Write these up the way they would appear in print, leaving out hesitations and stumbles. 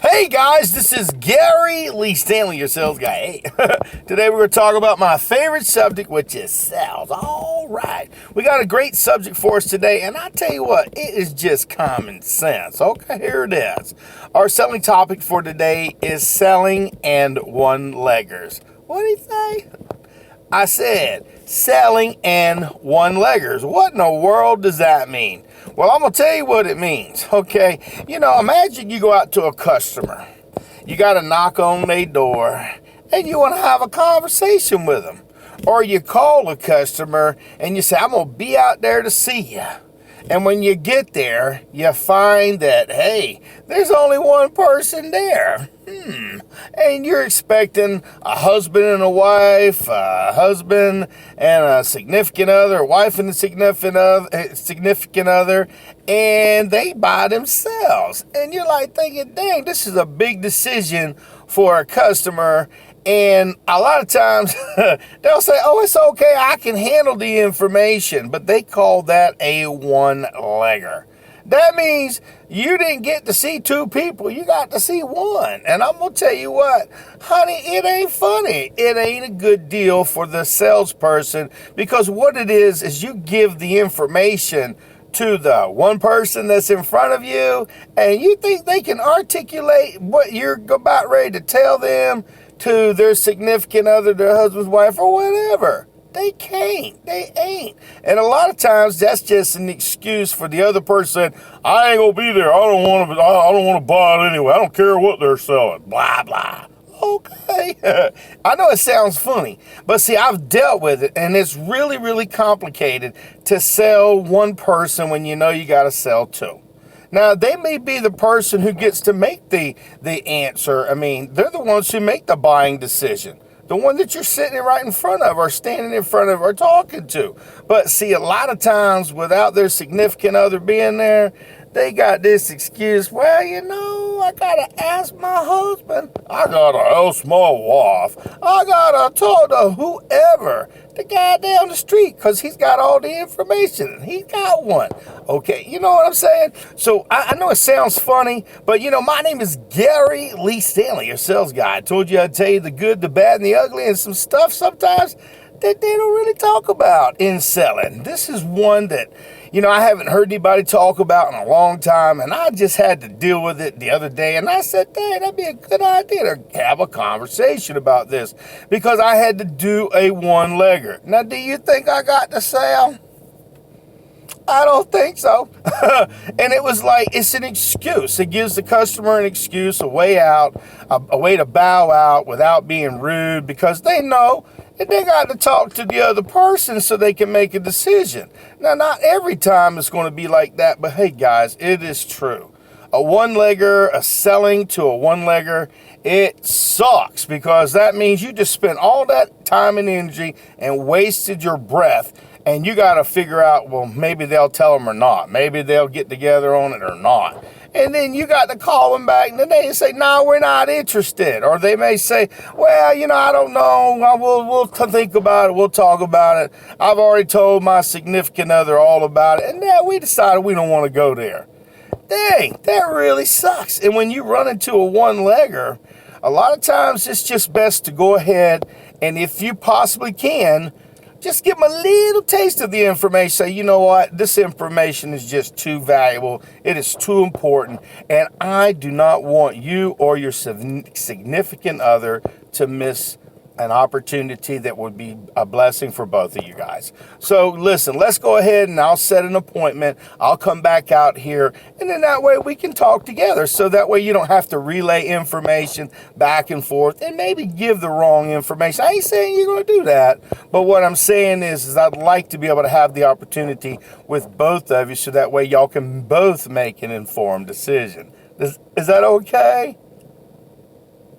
Hey guys, this is Gary Lee Stanley, your sales guy. Hey, today we're going to talk about my favorite subject, which is sales. All right, we got a great subject for us today, and I tell you what, it is just common sense. Okay, here it is. Our selling topic for today is selling and one-leggers. What did he say? I said selling and one-leggers. What in the world does that mean? Well, I'm going to tell you what it means, okay? Imagine you go out to a customer. You got to knock on their door, and you want to have a conversation with them. Or you call a customer, and you say, I'm going to be out there to see you. And when you get there, you find that, hey, there's only one person there. And you're expecting a husband and a wife, a husband and a significant other, a wife and a significant other, and they by themselves. And you're like thinking, dang, this is a big decision for a customer. And a lot of times they'll say, oh, it's okay, I can handle the information. But they call that a one-legger. That means you didn't get to see two people, you got to see one. And I'm going to tell you what, honey, it ain't funny. It ain't a good deal for the salesperson, because what it is you give the information to the one person that's in front of you, and you think they can articulate what you're about ready to tell them to their significant other, their husband's wife, or whatever. They can't. They ain't. And a lot of times that's just an excuse for the other person. I ain't gonna be there. I don't want to buy it anyway. I don't care what they're selling. Blah blah. Okay. I know it sounds funny, but see, I've dealt with it, and it's really, really complicated to sell one person when you know you got to sell two. Now, they may be the person who gets to make the answer. I mean, they're the ones who make the buying decision. The one that you're sitting right in front of or standing in front of or talking to. But see, a lot of times without their significant other being there, they got this excuse, well, I gotta ask my husband. I gotta ask my wife. I gotta talk to whoever, the guy down the street, because he's got all the information. He's got one. Okay, you know what I'm saying? So I know it sounds funny, but my name is Gary Lee Stanley, your sales guy. I told you I'd tell you the good, the bad, and the ugly, and some stuff sometimes that they don't really talk about in selling. This is one that, I haven't heard anybody talk about in a long time, and I just had to deal with it the other day, and I said, dang, that'd be a good idea to have a conversation about this, because I had to do a one-legger. Now, do you think I got to sell? I don't think so. And it was like, it's an excuse. It gives the customer an excuse, a way out, a way to bow out without being rude, because they know that they got to talk to the other person so they can make a decision. Now, not every time it's going to be like that, but hey, guys, it is true. A one-legger, a selling to a one-legger, it sucks, because that means you just spent all that time and energy and wasted your breath. And you got to figure out, well, maybe they'll tell them or not. Maybe they'll get together on it or not. And then you got to call them back, and then they say, no, we're not interested. Or they may say, well, I don't know. We'll think about it. We'll talk about it. I've already told my significant other all about it. And now we decided we don't want to go there. Dang, that really sucks. And when you run into a one-legger, a lot of times it's just best to go ahead, and if you possibly can, just give them a little taste of the information. Say, you know what? This information is just too valuable. It is too important. And I do not want you or your significant other to miss an opportunity that would be a blessing for both of you guys. So listen, let's go ahead and I'll set an appointment. I'll come back out here, and then that way we can talk together. So that way you don't have to relay information back and forth and maybe give the wrong information. I ain't saying you're going to do that, but what I'm saying is I'd like to be able to have the opportunity with both of you, so that way y'all can both make an informed decision. Is that okay?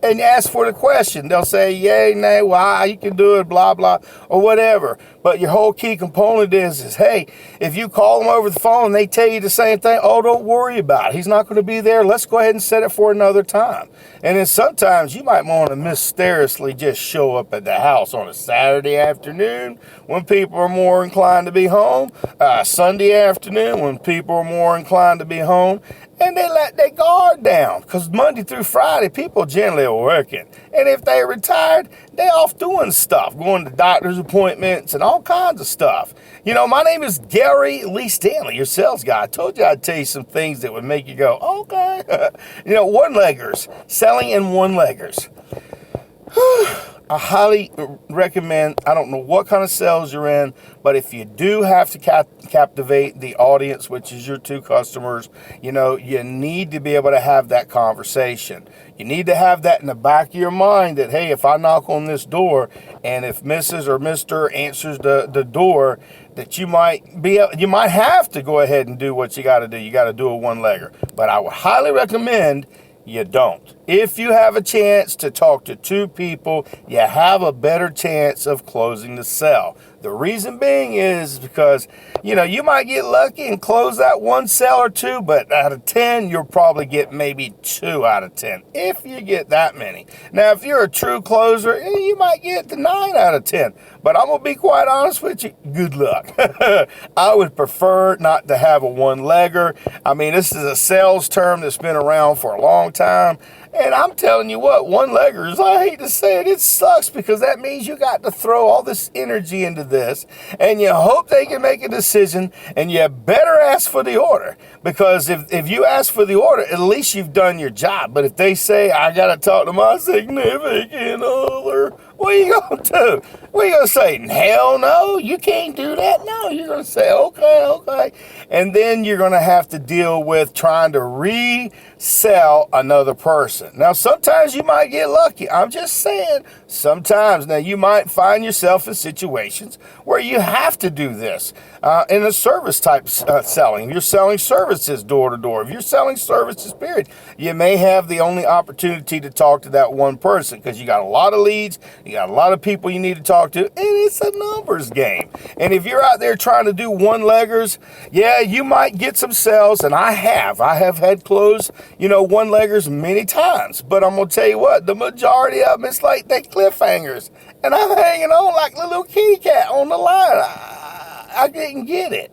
And ask for the question. They'll say, yay, nay, why, you can do it, blah, blah, or whatever. But your whole key component is, hey, if you call them over the phone and they tell you the same thing, oh, don't worry about it. He's not going to be there. Let's go ahead and set it for another time. And then sometimes you might want to mysteriously just show up at the house on a Saturday afternoon when people are more inclined to be home, Sunday afternoon when people are more inclined to be home, and they let their guard down. down, because Monday through Friday, people generally are working. And if they're retired, they're off doing stuff, going to doctor's appointments and all kinds of stuff. You know, my name is Gary Lee Stanley, your sales guy. I told you I'd tell you some things that would make you go, okay. You know, one-leggers, selling in one-leggers. I highly recommend, I don't know what kind of sales you're in, but if you do have to captivate the audience, which is your two customers, you know, you need to be able to have that conversation. You need to have that in the back of your mind that, hey, if I knock on this door and if Mrs. or Mr. answers the door, that you might have to go ahead and do what you got to do. You got to do a one-legger. But I would highly recommend you don't. If you have a chance to talk to two people, you have a better chance of closing the sale. The reason being is because, you know, you might get lucky and close that one sale or two, but out of 10, you'll probably get maybe 2 out of 10, if you get that many. Now, if you're a true closer, you might get to 9 out of 10. But I'm going to be quite honest with you, good luck. I would prefer not to have a one-legger. I mean, this is a sales term that's been around for a long time. And I'm telling you what, one-leggers, I hate to say it, it sucks, because that means you got to throw all this energy into this, and you hope they can make a decision, and you better ask for the order, because if you ask for the order, at least you've done your job. But if they say, I got to talk to my significant other, what are you going to do? What are you going to say? Hell no, you can't do that. No, you're going to say, okay. And then you're going to have to deal with trying to resell another person. Now, sometimes you might get lucky. I'm just saying, sometimes. Now, you might find yourself in situations where you have to do this. In a service type selling, you're selling services door to door. If you're selling services, period, you may have the only opportunity to talk to that one person, because you got a lot of leads, you got a lot of people you need to talk to, and it's a numbers game. And if you're out there trying to do one-leggers, yeah, you might get some sales, and I have had close, you know, one-leggers many times. But I'm going to tell you what, the majority of them, it's like they cliffhangers. And I'm hanging on like a little kitty cat on the line. I didn't get it.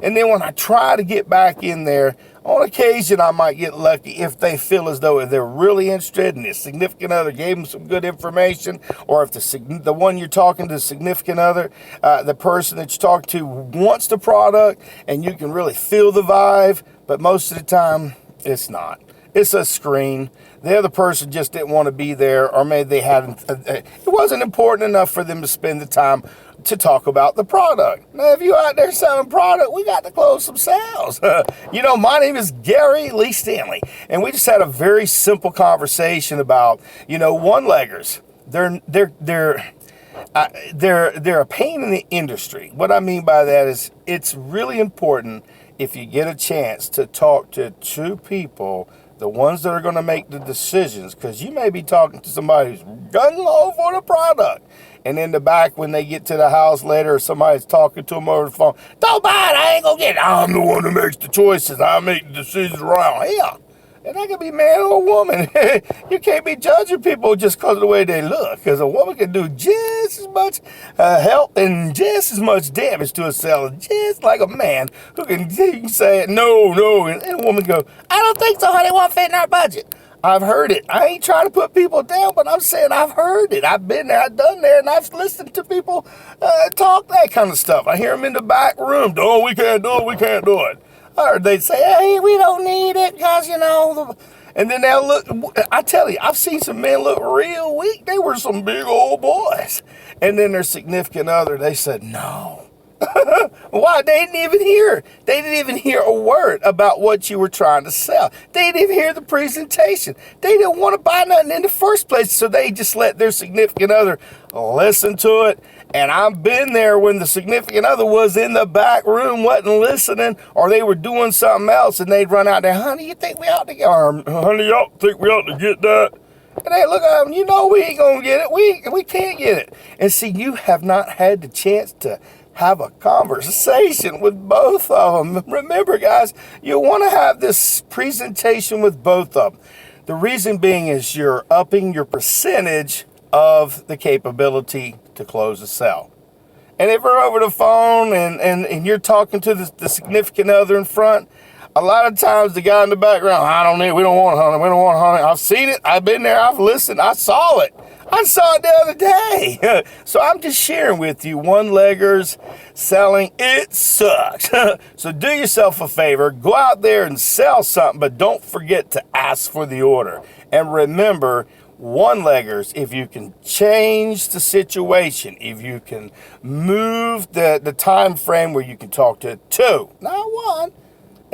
And then when I try to get back in there, on occasion I might get lucky if they feel as though if they're really interested and their significant other gave them some good information, or if the one you're talking to, the significant other, the person that you talk to wants the product and you can really feel the vibe. But most of the time, it's not. It's a screen. The other person just didn't want to be there, or maybe they hadn't. It wasn't important enough for them to spend the time to talk about the product. Now, if you're out there selling product, we got to close some sales. You know, my name is Gary Lee Stanley, and we just had a very simple conversation about, you know, one-leggers. They're a pain in the industry. What I mean by that is it's really important, if you get a chance, to talk to two people, the ones that are going to make the decisions, because you may be talking to somebody who's gung-ho for the product, and in the back, when they get to the house later, or somebody's talking to them over the phone, don't buy it, I ain't going to get it. I'm the one that makes the choices. I make the decisions around here. And that could be man or woman. You can't be judging people just because of the way they look, because a woman can do just as much help and just as much damage to a seller, just like a man who can say, no, and a woman go, I don't think so, honey, it won't fit in our budget. I've heard it. I ain't trying to put people down, but I'm saying I've heard it. I've been there, I've done there, and I've listened to people talk that kind of stuff. I hear them in the back room, oh, we can't do it. Or they'd say, hey, we don't need it, because, you know, and then they'll look. I tell you, I've seen some men look real weak. They were some big old boys. And then their significant other, they said, no. Why? They didn't even hear. They didn't even hear a word about what you were trying to sell. They didn't even hear the presentation. They didn't want to buy nothing in the first place, so they just let their significant other listen to it. And I've been there when the significant other was in the back room, wasn't listening, or they were doing something else, and they'd run out there, honey, you think we ought to get, honey, y'all think we ought to get that? And they look at them, you know we ain't going to get it. We can't get it. And see, you have not had the chance to have a conversation with both of them. Remember, guys, you want to have this presentation with both of them. The reason being is you're upping your percentage of the capability to close a sale. And if we're over the phone and you're talking to the significant other in front, A lot of times the guy in the background, I don't need, we don't want honey, we don't want honey. I've seen it, I've been there, I've listened, I saw it. I saw it the other day. So I'm just sharing with you, one-leggers selling, it sucks. So do yourself a favor, go out there and sell something, but don't forget to ask for the order. And remember, one-leggers, if you can change the situation, if you can move the time frame where you can talk to two, not one.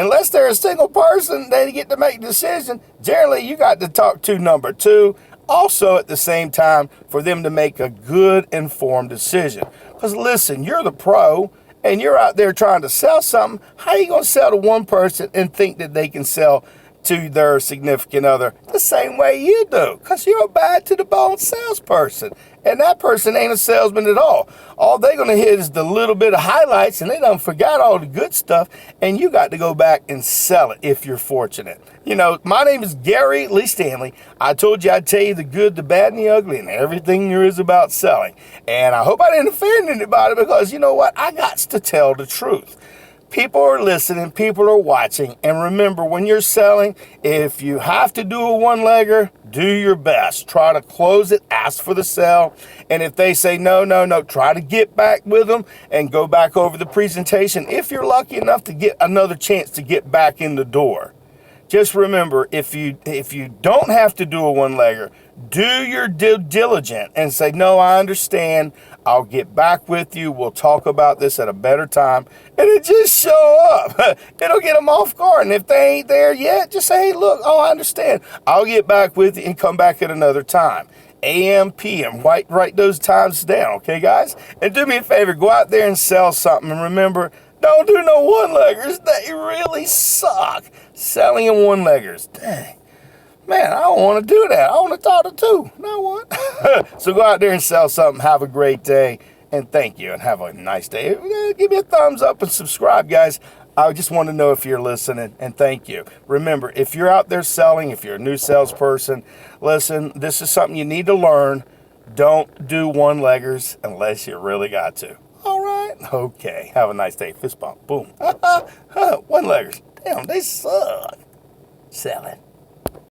Unless they're a single person, they get to make the decision. Generally, you got to talk to number two. Also, at the same time, for them to make a good, informed decision. Because listen, you're the pro, and you're out there trying to sell something. How are you going to sell to one person and think that they can sell to their significant other the same way you do? Because you're a bad-to-the-bone salesperson. And that person ain't a salesman at all. All they're going to hit is the little bit of highlights, and they done forgot all the good stuff, and you got to go back and sell it if you're fortunate. You know, my name is Gary Lee Stanley. I told you I'd tell you the good, the bad, and the ugly, and everything there is about selling. And I hope I didn't offend anybody, because you know what? I got to tell the truth. People are listening, people are watching, and remember, when you're selling, if you have to do a one-legger, do your best. Try to close it, ask for the sale, and if they say no, try to get back with them and go back over the presentation if you're lucky enough to get another chance to get back in the door. Just remember, if you don't have to do a one-legger, do your due diligence and say, no, I understand. I'll get back with you. We'll talk about this at a better time. And it just show up. It'll get them off guard. And if they ain't there yet, just say, hey, look, oh, I understand. I'll get back with you and come back at another time. AM, PM, write those times down, okay, guys? And do me a favor, go out there and sell something. And remember, don't do no one-leggers. They really suck. Selling in one-leggers. Dang. Man, I don't want to do that. I want to talk to two, not one. So go out there and sell something. Have a great day. And thank you. And have a nice day. Give me a thumbs up and subscribe, guys. I just want to know if you're listening. And thank you. Remember, if you're out there selling, if you're a new salesperson, listen, this is something you need to learn. Don't do one-leggers unless you really got to. All right? Okay. Have a nice day. Fist bump. Boom. One-leggers. Damn, they suck. Selling.